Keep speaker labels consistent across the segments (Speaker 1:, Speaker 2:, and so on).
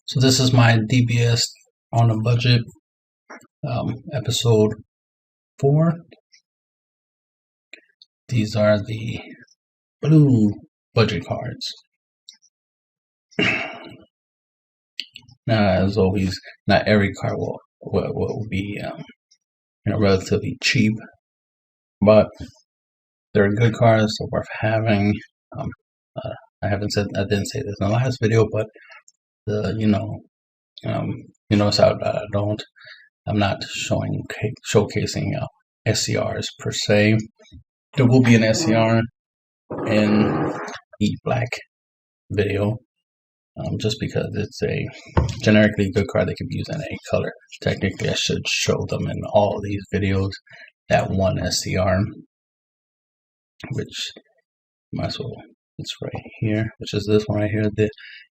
Speaker 1: So this is my DBS on a budget, episode 4. These are the blue budget cards. Now, as always, not every card will be relatively cheap, but they're good cards, so worth having. I didn't say this in the last video, but notice I'm not showcasing SCRs per se. There will be an SCR in the black video, just because it's a generically good card that can be used in any color. Technically, I should show them in all of these videos that one SCR, which might as well. It's right here, which is this one right here, the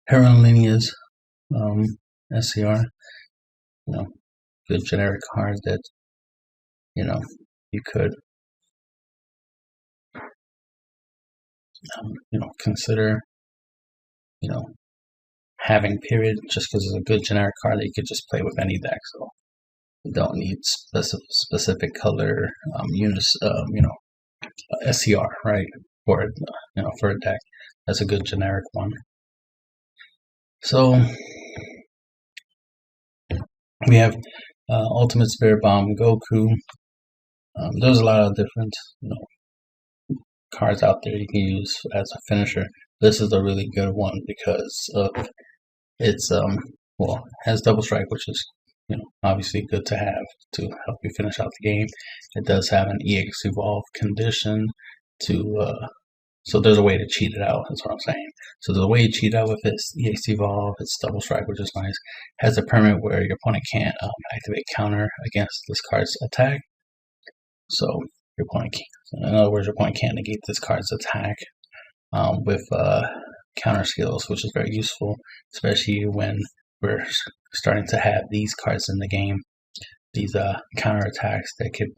Speaker 1: Heron Lineage SCR. Good generic cards that you could consider having, period, just because it's a good generic card that you could just play with any deck. So you don't need specific color SCR, right, for for a deck. That's a good generic one. So we have Ultimate Spirit Bomb Goku. There's a lot of different cards out there you can use as a finisher. This is a really good one because of its has double strike, which is obviously good to have to help you finish out the game. It does have an EX Evolve condition to so there's a way to cheat it out, that's what I'm saying. So there's a way to cheat out with its EX Evolve, its double strike, which is nice. Has a permanent where your opponent can't activate counter against this card's attack. So your opponent can't, in other words, your opponent can't negate this card's attack with counter skills, which is very useful, especially when we're starting to have these cards in the game. These counter attacks that could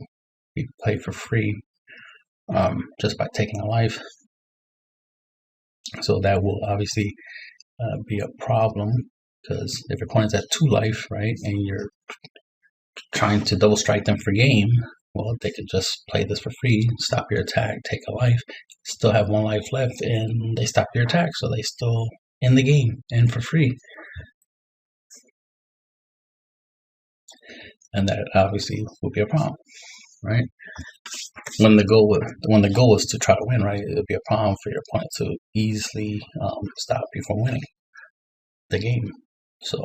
Speaker 1: be played for free just by taking a life. So that will obviously be a problem, because if your opponent's at 2 life, right, and you're trying to double strike them for game, well, they could just play this for free, stop your attack, take a life, still have 1 life left, and they stop your attack, so they still in the game and for free. And that obviously will be a problem, right? When the goal is to try to win, right, it'll be a problem for your opponent to easily stop you from winning the game. So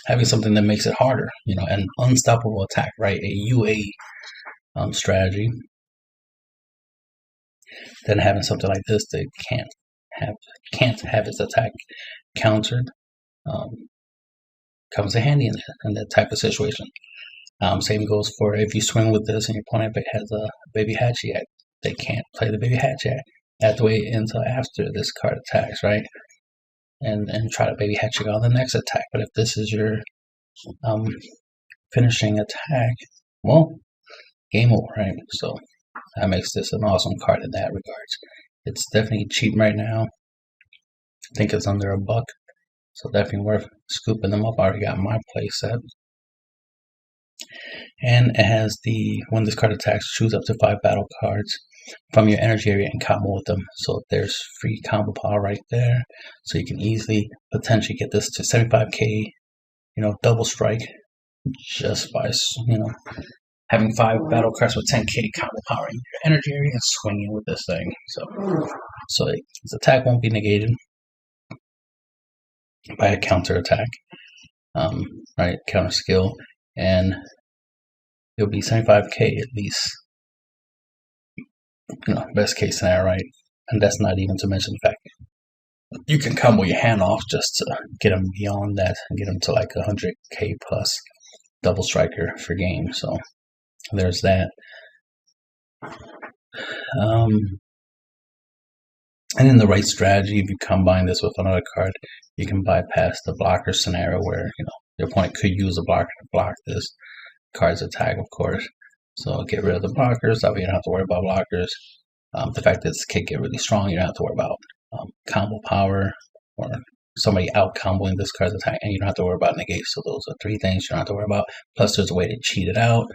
Speaker 1: having something that makes it harder, an unstoppable attack, right, a UA strategy, then having something like this that can't have its attack countered comes in handy in that type of situation. Same goes for if you swing with this and your opponent has a Baby Hatchet, they can't play the Baby Hatchet. They have to wait until after this card attacks, right? And try to Baby Hatchet on the next attack. But if this is your finishing attack, well, game over, right? So that makes this an awesome card in that regards. It's definitely cheap right now. I think it's under $1, so definitely worth scooping them up. I already got my play set. And it has when this card attacks, choose up to 5 battle cards from your energy area and combo with them. So there's free combo power right there. So you can easily potentially get this to 75k, double strike, just by having 5 battle cards with 10k combo power in your energy area and swinging with this thing. So its attack won't be negated by a counter attack, right? Counter skill. And it'll be 75k at least, best case scenario, right? And that's not even to mention the fact you can combo your hand off just to get them beyond that and get them to like 100k plus double striker for game. So there's that. And in the right strategy, if you combine this with another card, you can bypass the blocker scenario where your opponent could use a blocker to block this card's attack, of course. So get rid of the blockers. That way you don't have to worry about blockers. The fact that this can get really strong, you don't have to worry about combo power or somebody out comboing this card's attack, and you don't have to worry about negates. So those are 3 things you don't have to worry about. Plus, there's a way to cheat it out.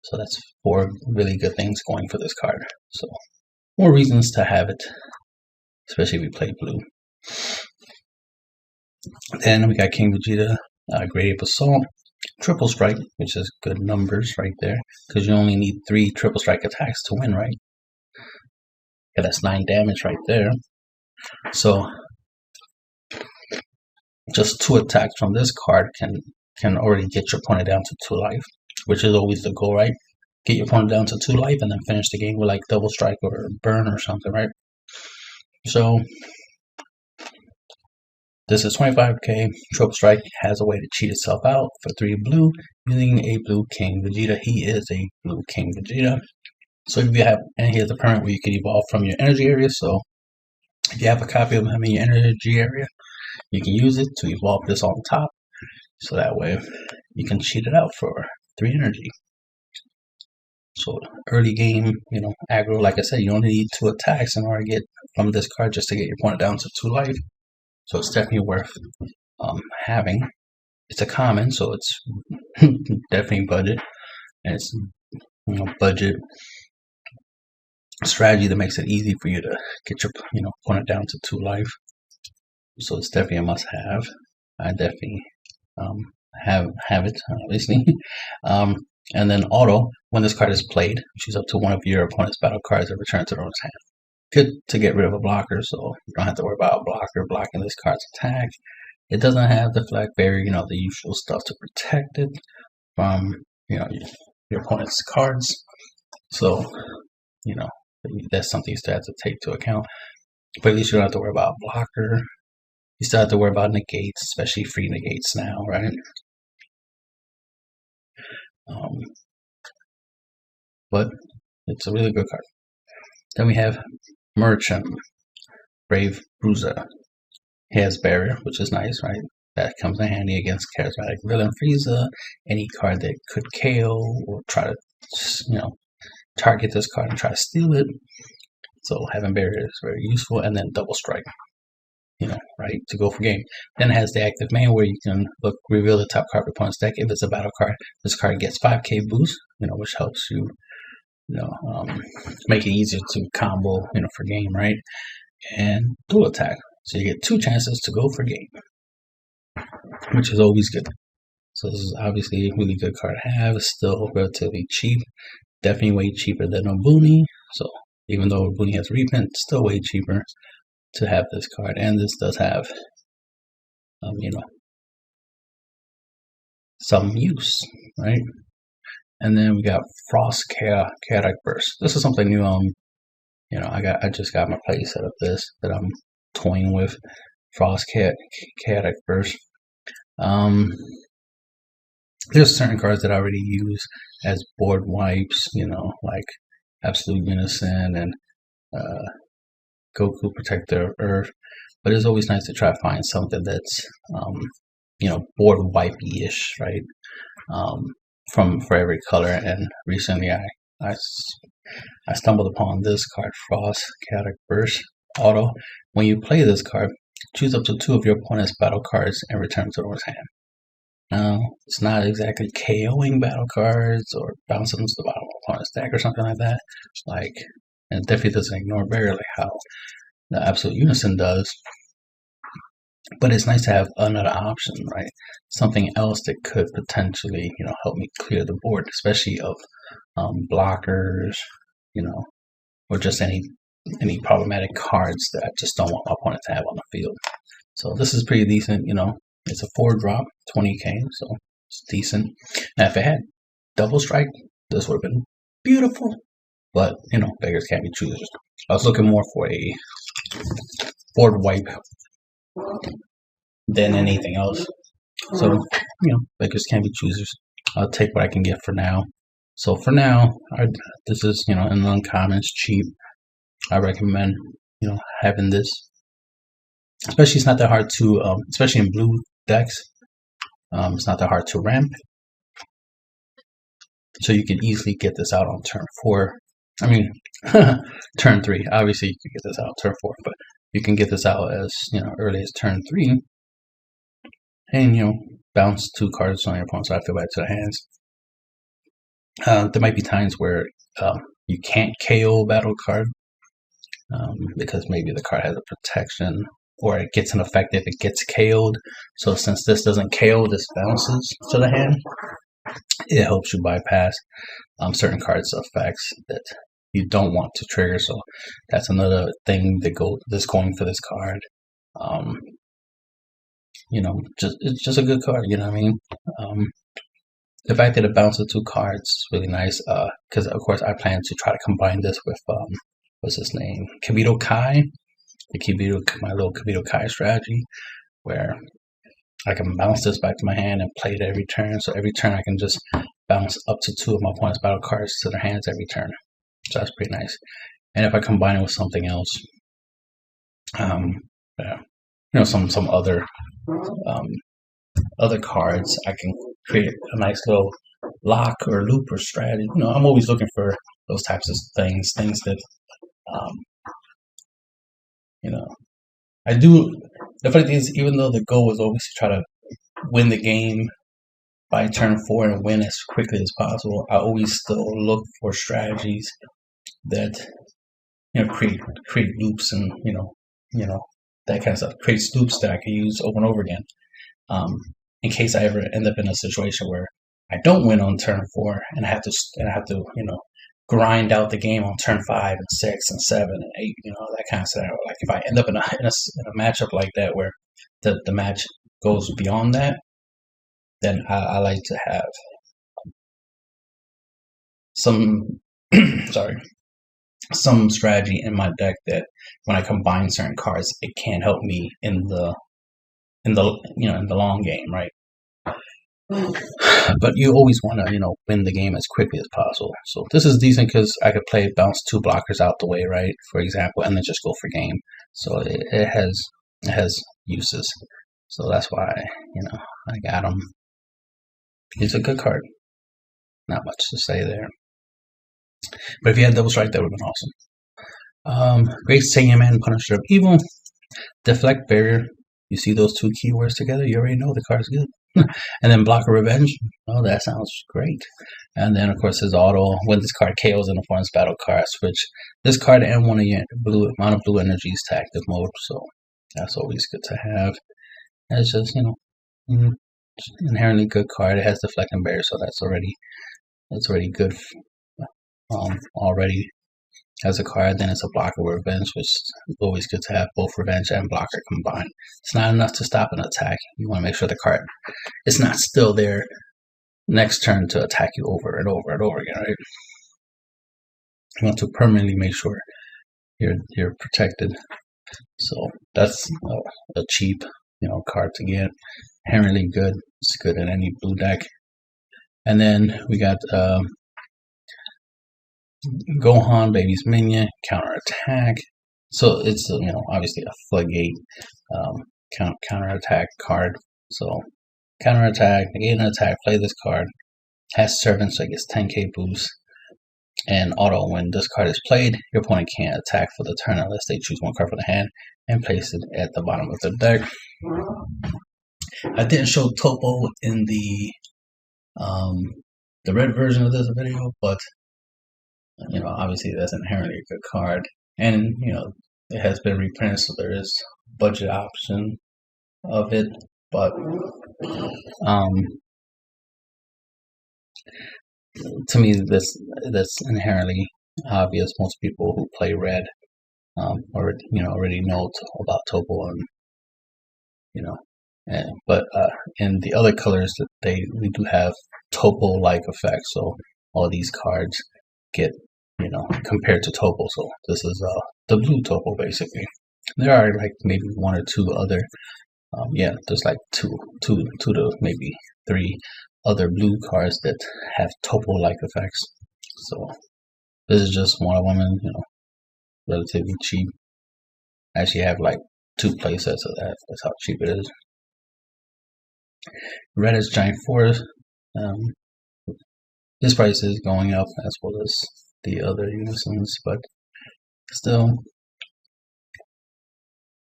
Speaker 1: So that's 4 really good things going for this card. So more reasons to have it, especially if you play blue. Then we got King Vegeta, Great Ape Assault, Triple Strike, which is good numbers right there, because you only need 3 Triple Strike attacks to win, right? Yeah, that's 9 damage right there. So just 2 attacks from this card can already get your opponent down to 2 life, which is always the goal, right? Get your opponent down to 2 life and then finish the game with like double strike or burn or something, right? So this is 25k. Triple Strike has a way to cheat itself out for 3 blue using a blue King Vegeta. He is a blue King Vegeta. So if you have, and he has a permanent where you can evolve from your energy area. So if you have a copy of him in your energy area, you can use it to evolve this on top. So that way you can cheat it out for 3 energy. So early game, aggro, like I said, you only need 2 attacks in order to get from this card just to get your opponent down to 2 life. So it's definitely worth having. It's a common, so it's definitely budget, and it's budget strategy that makes it easy for you to get your opponent down to 2 life. So it's definitely a must-have. I definitely have it, obviously. And then auto, when this card is played, choose up to one of your opponent's battle cards and return to their own hand. Good to get rid of a blocker, so you don't have to worry about a blocker blocking this card's attack. It doesn't have the flag barrier, the usual stuff to protect it from, your opponent's cards. So, that's something you still have to take into account. But at least you don't have to worry about a blocker. You still have to worry about negates, especially free negates now, right? But it's a really good card. Then we have Merchant, Brave Bruiser. He has barrier, which is nice, right? That comes in handy against Charismatic Villain Frieza, any card that could KO or try to, target this card and try to steal it. So having barrier is very useful. And then double strike, right, to go for game. Then it has the active main where you can reveal the top card of your opponent's deck. If it's a battle card, this card gets 5k boost, which helps you, make it easier to combo, for game, right? And dual attack. So you get 2 chances to go for game, which is always good. So this is obviously a really good card to have. It's still relatively cheap. Definitely way cheaper than Obuni. So even though Obuni has reprint, it's still way cheaper to have this card. And this does have, some use, right? And then we got Frost Chaotic Burst. This is something new. I just got my playset of this that I'm toying with. Frost Chaotic Burst. There's certain cards that I already use as board wipes, like Absolute Unison and Goku Protector Earth. But it's always nice to try to find something that's, board wipey-ish, right? For every color. And recently I stumbled upon this card, Frost Chaotic Burst Auto. When you play this card, choose up to 2 of your opponent's battle cards and return to their hand. Now, it's not exactly KOing battle cards or bouncing them to the bottom of the opponent's deck or something like that. And it definitely doesn't ignore barrier like how the Absolute Unison does. But it's nice to have another option, right? Something else that could potentially, help me clear the board, especially of blockers, or just any problematic cards that I just don't want my opponent to have on the field. So this is pretty decent, It's a 4-drop, 20k, so it's decent. Now, if it had double strike, this would have been beautiful. But, beggars can't be choosers. I was looking more for a board wipe than anything else. So, beggars can't be choosers. I'll take what I can get for now. So for now, this is, an uncommon, it's cheap. I recommend, having this. Especially, it's not that hard to, especially in blue decks, it's not that hard to ramp. So you can easily get this out on turn 4. I mean, turn 3. Obviously, you can get this out on turn 4, but you can get this out as early as turn 3, and bounce 2 cards on your opponent's side, back to the hands. There might be times where you can't KO a battle card because maybe the card has a protection, or it gets an effect if it gets KO'd. So since this doesn't KO, this bounces to the hand. It helps you bypass certain cards' effects that you don't want to trigger. So that's another thing that's going for this card. It's just a good card. You know what I mean? The fact that it bounces 2 cards is really nice. Because of course I plan to try to combine this with what's his name, Kibito Kai, my little Kibito Kai strategy, where I can bounce this back to my hand and play it every turn. So every turn I can just bounce up to 2 of my opponent's battle cards to their hands every turn. So that's pretty nice. And if I combine it with something else, some other cards, I can create a nice little lock or loop or strategy. I'm always looking for those types of things that I do. The funny thing is, even though the goal is always to try to win the game by turn 4 and win as quickly as possible, I always still look for strategies that create loops and that kind of stuff. Creates loops that I can use over and over again. In case I ever end up in a situation where I don't win on turn 4 and I have to grind out the game on turn 5 and 6 and 7 and 8, that kind of scenario. Like if I end up in a matchup like that where the match goes beyond that, then I like to have some some strategy in my deck that when I combine certain cards, it can help me in the long game, right? But you always want to win the game as quickly as possible. So this is decent because I could bounce 2 blockers out the way, right, for example, and then just go for game. So it has uses. So that's why I got him. He's a good card. Not much to say there. But if you had Double Strike, that would have been awesome. Great Saiyaman, Punisher of Evil, Deflect, Barrier. You see those 2 keywords together, you already know the card's good. And then Blocker Revenge. Oh, that sounds great. And then, of course, his auto. When this card KOs in a opponent's battle card, switch this card and one of your amount of blue energies to active mode. So that's always good to have. And it's just, inherently good card. It has Deflect and Barrier, so that's already good. Already as a card. Then it's a Blocker Revenge, which is always good to have both Revenge and Blocker combined. It's not enough to stop an attack. You want to make sure the card is not still there next turn to attack you over and over and over again, right? You want to permanently make sure you're protected. So that's a cheap card to get. Inherently good. It's good in any blue deck. And then we got Gohan, Baby's Minion, Counterattack. So it's obviously a floodgate counterattack card. So counterattack, negate an attack, play this card. Has Servant, so it gets 10k boost. And auto, when this card is played, your opponent can't attack for the turn unless they choose one card from the hand and place it at the bottom of the deck. I didn't show Topo in the red version of this video, but obviously that's inherently a good card, and it has been reprinted, so there is budget option of it. But to me, that's inherently obvious. Most people who play red already know about Topo, but in the other colors that we do have Topo-like effects. So all these cards get compared to Topo. So this is the blue Topo basically. There are like maybe 1 or 2 other there's like two to maybe 3 other blue cards that have Topo-like effects. So this is just one of them, and relatively cheap. I actually have like 2 play sets of that. That's how cheap it is. Red is Giant Force. This price is going up as well as the other unisons, but still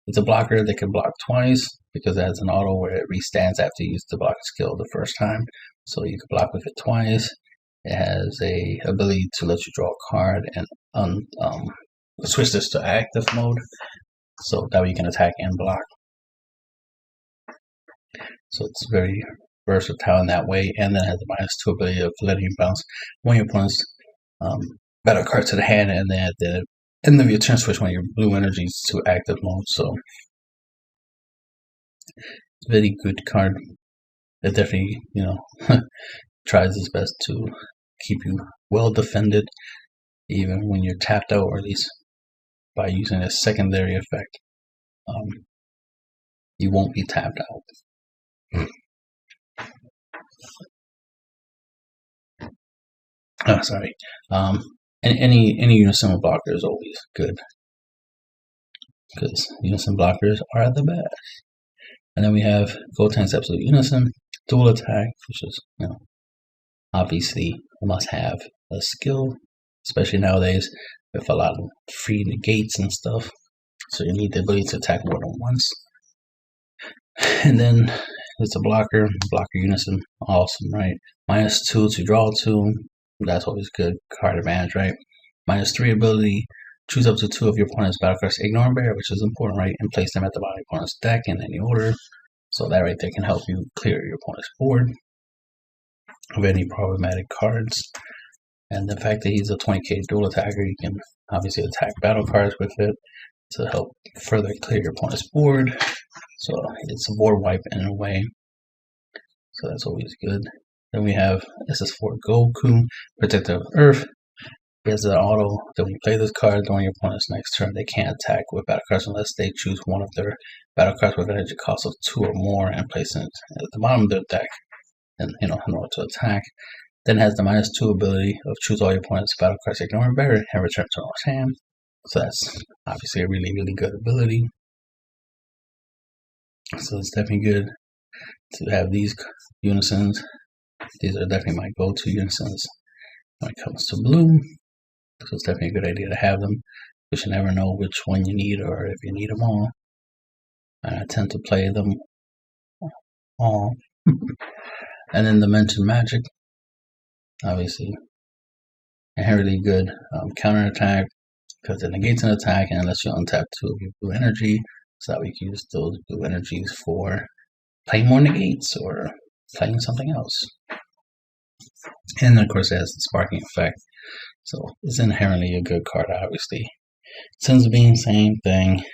Speaker 1: It's a blocker that can block twice because it has an auto where it restands after you use the block skill the first time. So you can block with it twice. It has a ability to let you draw a card and switch this to active mode, so that way you can attack and block. So it's very versatile in that way, and then it has a -2 ability of letting you bounce one of your opponent's battle card to the hand, and then at the end of your turn switch one of your blue energies to active mode. So it's a very good card. It definitely, tries its best to keep you well defended, even when you're tapped out, or at least by using a secondary effect, you won't be tapped out. Oh, sorry. Any unison blocker is always good, because unison blockers are the best. And then we have Goten's Absolute Unison, dual attack, which is obviously a must-have a skill, especially nowadays with a lot of free negates and stuff. So you need the ability to attack more than once. And then it's a blocker unison, awesome, right? -2 to draw 2, that's always good card advantage, right? -3 ability, choose up to 2 of your opponent's battle cards, ignore and bear, which is important, right? And place them at the bottom of your opponent's deck in any order. So that right there can help you clear your opponent's board of any problematic cards. And the fact that he's a 20k dual attacker, you can obviously attack battle cards with it to help further clear your opponent's board. So it's a board wipe in a way. So that's always good. Then we have SS4 Goku, Protector of Earth. He has an auto that when you play this card during your opponent's next turn, they can't attack with battle cards unless they choose one of their battle cards with an energy cost of 2 or more and place it at the bottom of their deck, and in order to attack. Then it has the -2 ability of choose all your opponent's battle cards, ignore and bury, and return to owner's hand. So that's obviously a really, really good ability. So it's definitely good to have these unisons. These are definitely my go-to unisons when it comes to blue. So it's definitely a good idea to have them, because you never know which one you need or if you need them all. And I tend to play them all. And then the mentioned magic, obviously, inherently good counter attack, because it negates an attack and lets you untap 2 of your blue energy, so that we can use those blue energies for playing more negates or playing something else. And then of course it has the sparking effect, so it's inherently a good card. Obviously, Sins being same thing,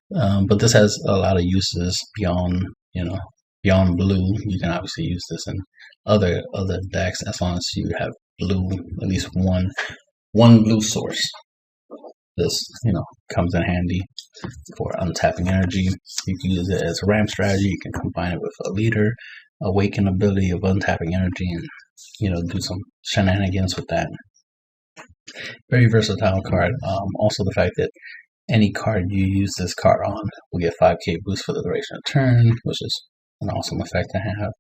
Speaker 1: but this has a lot of uses beyond beyond blue. You can obviously use this in other decks as long as you have blue, at least one blue source. This comes in handy for untapping energy. You can use it as a ramp strategy. You can combine it with a leader awaken ability of untapping energy, and do some shenanigans with that. Very versatile card. Also the fact that any card you use this card on will get 5k boost for the duration of turn, which is an awesome effect to have.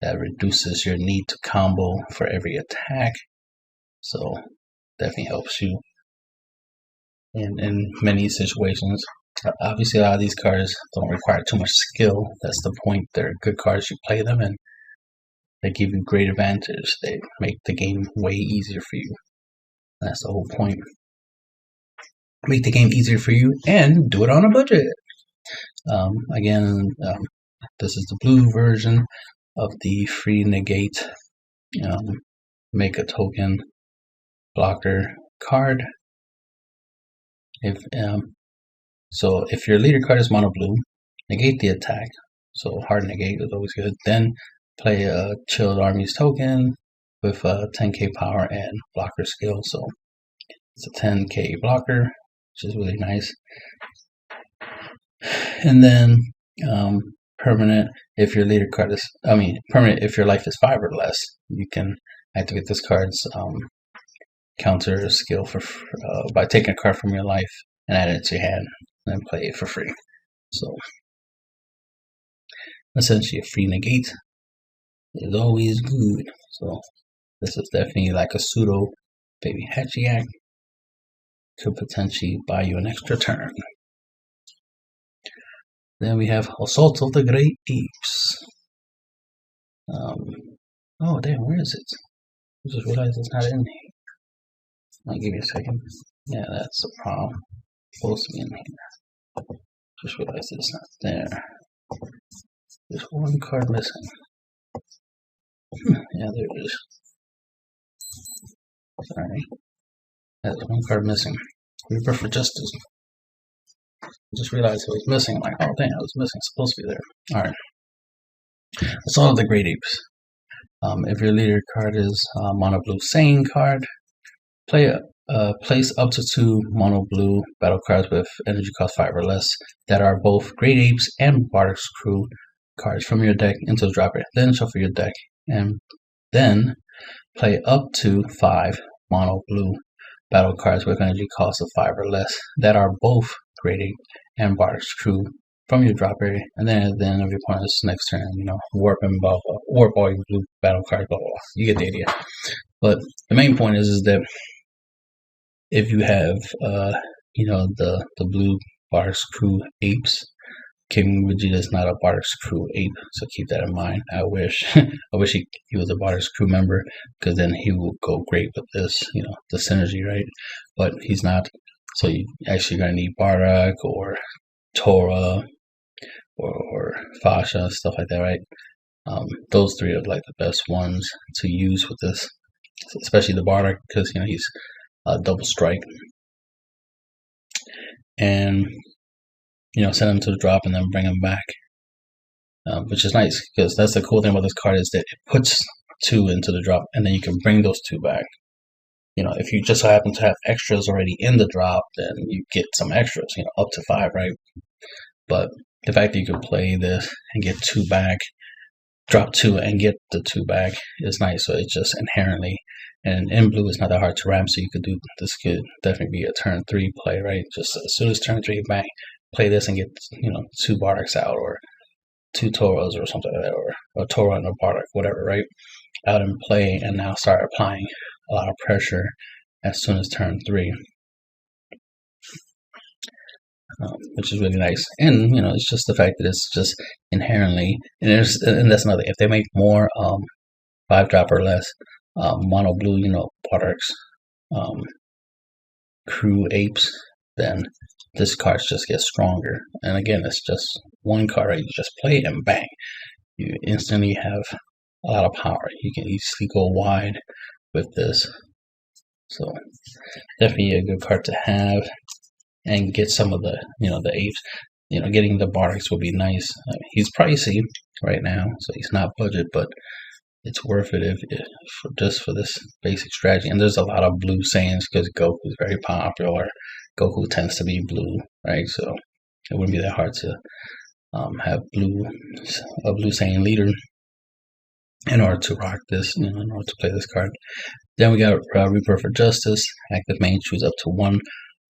Speaker 1: That reduces your need to combo for every attack, so definitely helps you in many situations. Obviously, a lot of these cards don't require too much skill. That's the point. They're good cards. You play them and they give you great advantage. They make the game way easier for you. That's the whole point. Make the game easier for you and do it on a budget. Again, this is the blue version of the free negate make a token blocker card. So if your leader card is mono blue, negate the attack. So hard negate is always good. Then play a Chilled Armies token with a 10k power and blocker skill. So it's a 10k blocker, which is really nice. And then permanent, if your leader card is, permanent if your life is 5 or less, you can activate this card's counter skill by taking a card from your life and add it to your hand and then play it for free. So essentially a free negate is always good. So this is definitely like a pseudo baby Hachiyak. Could potentially buy you an extra turn. Then we have Assault of the Great Apes. Oh damn, where is it? I just realized it's not in here. I'll give you a second. Yeah, that's the problem. It's supposed to be in here. Just realized it's not there. There's one card missing. Yeah, there it is. Sorry. There's one card missing. Reaper for Justice. I just realized it was missing. I'm like, oh dang, it was missing. It's supposed to be there. Alright. Assault of the Great Apes. If your leader card is mono blue Sane card, place up to 2 mono blue battle cards with energy cost 5 or less that are both Great Apes and Bardic Crew cards from your deck into the dropper. Then shuffle your deck and then play up to 5 mono blue battle cards with energy cost of 5 or less that are both Great Ape and Bardic Crew from your drop area, and then at the end of your opponent's next turn, warp and blah blah, warp all your blue battle cards, blah blah blah. You get the idea. But the main point is that if you have, the blue Bardic Crew apes, King Vegeta is not a Bardic Crew ape, so keep that in mind. I wish he was a Bardic Crew member, because then he would go great with this, the synergy, right? But he's not, so you actually gonna need Bardock or Tora or Fasha, stuff like that, right? Those three are like the best ones to use with this, especially the Bardock, because he's double strike, and send him to the drop and then bring him back, which is nice, because that's the cool thing about this card, is that it puts 2 into the drop and then you can bring those 2 back. If you just so happen to have extras already in the drop, then you get some extras, up to 5, right? But the fact that you can play this and get 2 back, drop 2 and get the 2 back is nice. So it's just inherently, and in blue it's not that hard to ramp, so you could do this. Could definitely be a turn 3 play, right? Just as soon as turn 3 bang, play this and get 2 Bardocks out, or 2 Toros or something like that, or a Toro and a Bardock, whatever, right? Out in play, and now start applying a lot of pressure as soon as turn 3. Which is really nice, and it's just the fact that it's just inherently, and that's another. If they make more 5-drop or less mono blue, Bardocks, Crew apes, then this card just gets stronger. And again, it's just one card, right? You just play it and bang, you instantly have a lot of power. You can easily go wide with this, so definitely a good card to have. And get some of the, the apes. Getting the Bardocks would be nice. He's pricey right now, so he's not budget, but it's worth it if just for this basic strategy. And there's a lot of blue Saiyans, because Goku is very popular. Goku tends to be blue, right? So it wouldn't be that hard to have a blue Saiyan leader in order to rock this, in order to play this card. Then we got Reaper for Justice. Active main, choose up to 1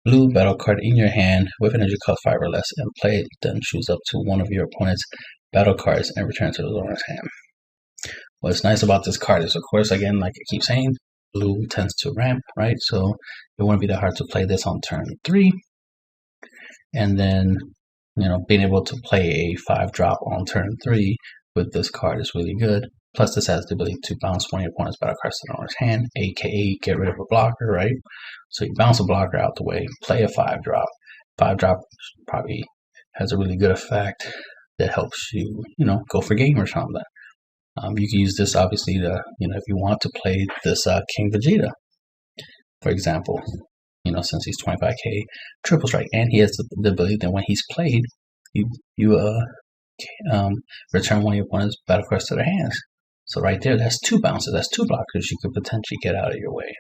Speaker 1: blue battle card in your hand with energy cost 5 or less and play it. Then choose up to 1 of your opponent's battle cards and return to the owner's hand. What's nice about this card is, of course, again, like I keep saying, blue tends to ramp, right? So it wouldn't be that hard to play this on turn 3. And then, being able to play a 5-drop on turn 3 with this card is really good. Plus, this has the ability to bounce one of your opponent's battle cards to the owner's hand, aka get rid of a blocker, right? So you bounce a blocker out the way, play a 5-drop. 5-drop probably has a really good effect that helps you, go for game or something. You can use this, obviously, to, if you want to play this King Vegeta, for example, since he's 25k triple strike, and he has the ability that when he's played, you return one of your opponent's battle cards to their hands. So right there, that's 2 bounces, that's 2 blockers you could potentially get out of your way.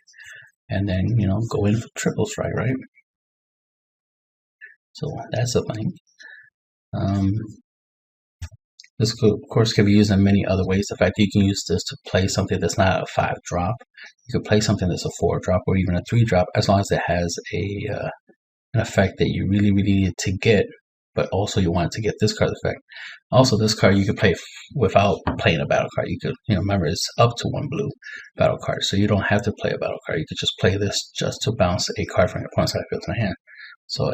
Speaker 1: And then, go in for triple strike, right? So that's the thing. This, of course, can be used in many other ways. The fact that you can use this to play something that's not a 5-drop. You could play something that's a 4-drop or even a 3-drop, as long as it has an effect that you really, really need to get, but also you want to get this card's effect. Also, this card you could play without playing a battle card. You could, remember, it's up to 1 blue battle card, so you don't have to play a battle card. You could just play this just to bounce a card from your opponent's battlefield to the hand. So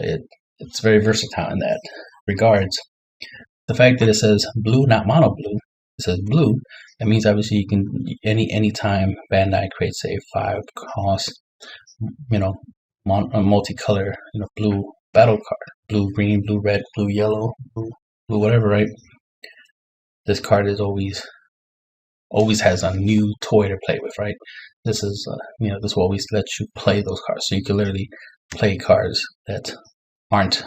Speaker 1: it's very versatile in that regards. the fact that it says blue, not mono blue, it says blue, that means obviously you can, anytime Bandai creates a 5-cost, multicolor, blue battle card, blue, green, blue, red, blue, yellow, blue, whatever, right? This card is always has a new toy to play with, right? This is, this will always let you play those cards. So you can literally play cards that aren't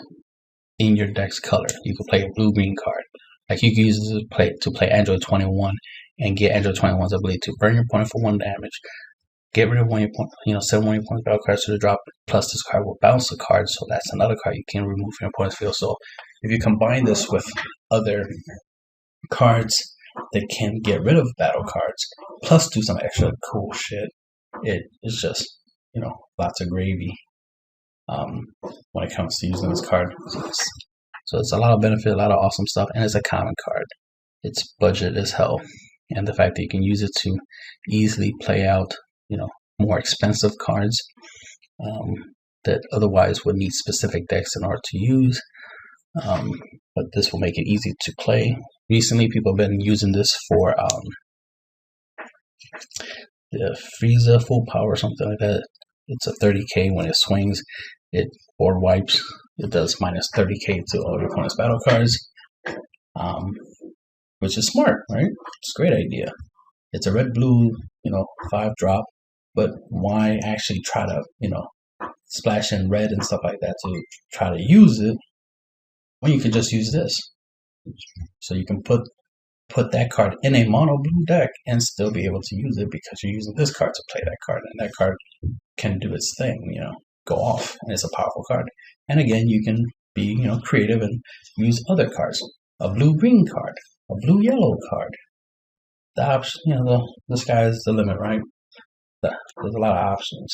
Speaker 1: in your deck's color. You can play a blue-green card. Like you can use this to play Android 21 and get Android 21's ability to burn your opponent for 1 damage, get rid of one of your point, send one of your opponent's battle cards to the drop, plus this card will bounce a card, so that's another card you can remove from your opponent's field. So if you combine this with other cards that can get rid of battle cards, plus do some extra cool shit, it is just, lots of gravy when it comes to using this card. So it's a lot of benefit, a lot of awesome stuff, and it's a common card. It's budget as hell, and the fact that you can use it to easily play out, more expensive cards that otherwise would need specific decks in order to use. But this will make it easy to play. Recently, people have been using this for the Frieza full power or something like that. It's a 30k when it swings. It board wipes. It does minus 30k to all your opponent's battle cards, which is smart, right? It's a great idea. It's a red-blue, 5-drop, but why actually try to, splash in red and stuff like that to try to use it when you can just use this? So you can put that card in a mono blue deck and still be able to use it because you're using this card to play that card, and that card can do its thing, go off, and it's a powerful card. And again, you can be, creative and use other cards. A blue-green card, a blue-yellow card. The option, the sky is the limit, right? There's a lot of options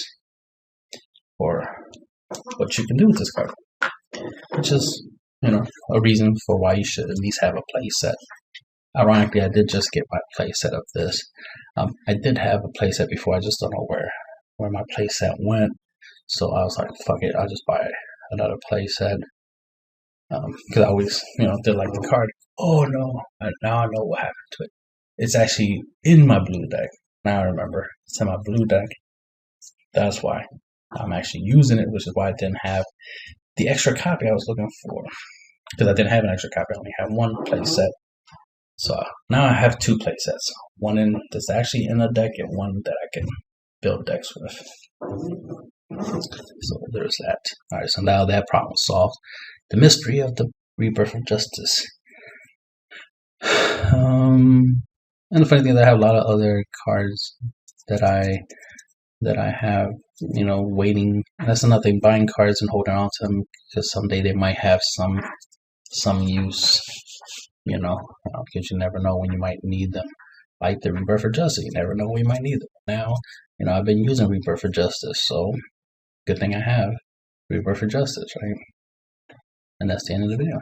Speaker 1: for what you can do with this card, which is, a reason for why you should at least have a play set. Ironically, I did just get my play set of this. I did have a play set before. I just don't know where my play set went. So I was like, fuck it, I'll just buy another play set. Because I always, did like the card. Oh no, now I know what happened to it. It's actually in my blue deck. Now I remember. It's in my blue deck. That's why I'm actually using it, which is why I didn't have the extra copy I was looking for. Because I didn't have an extra copy. I only had one play set. So now I have 2 play sets. One that's actually in a deck and one that I can build decks with. So there's that. Alright, so now that problem is solved. The mystery of the Rebirth of Justice. And the funny thing is I have a lot of other cards that I have, waiting. That's another thing, buying cards and holding on to them because someday they might have some use, because you never know when you might need them. Like the Rebirth of Justice, you never know when you might need them. Now, I've been using Rebirth of Justice, so good thing I have Rebirth of Justice, right? And that's the end of the video.